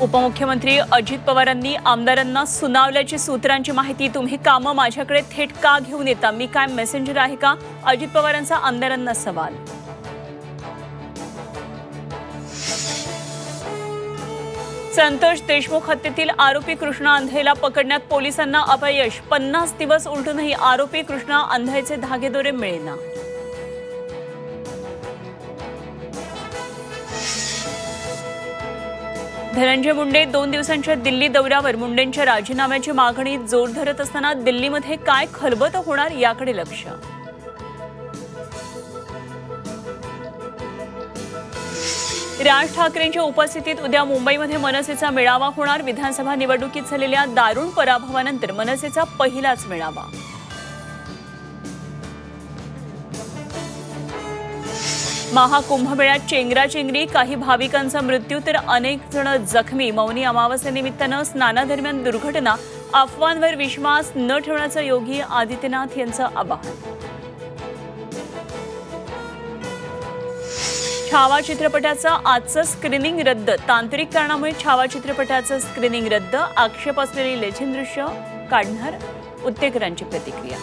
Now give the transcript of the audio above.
उपमुख्यमंत्री अजित पवारांनी आमदारांना सुनावल्याची सूत्रांची माहिती, तुम्ही कामं माझ्याकडे थेट का घेऊन येता, मी काय मेसेंजर आहे का? अजित पवारांचा आमदारांना सवाल। संतोष देशमुख हत्येतील आरोपी कृष्णा अंधेला पकडण्यात पोलिसांना अपयश, 50 दिवस उलटूनही आरोपी कृष्णा अंधेचे धागेदोरे मिळेना। धनंजय मुंडे 2 दिवसांच्या दिल्ली दौऱ्यावर, मुंडेंच्या राजीनाम्याची मागणी जोर धरत असताना दिल्लीमध्ये काय खलबत होणार याकडे लक्ष। राज ठाकरेंच्या उपस्थितीत उद्या मुंबईमध्ये मनसेचा मेळावा होणार, विधानसभा निवडणुकीत झालेल्या दारुण पराभवानंतर मनसेचा पहिलाच मेळावा। महाकुंभमेळ्यात चेंगराचेंगरी, काही भाविकांचा मृत्यू तर अनेक जण जखमी, मौनी अमावस्येनिमित्तानं स्नानादरम्यान दुर्घटना, अफवांवर विश्वास न ठेवण्याचं योगी आदित्यनाथ यांचं आवाहन। छावा चित्रपटाचं आजचं स्क्रीनिंग रद्द, तांत्रिक कारणामुळे छावा चित्रपटाचं स्क्रीनिंग रद्द, आक्षेप असलेली लेझिम दृश्य काढणार, उत्तेकरांची प्रतिक्रिया।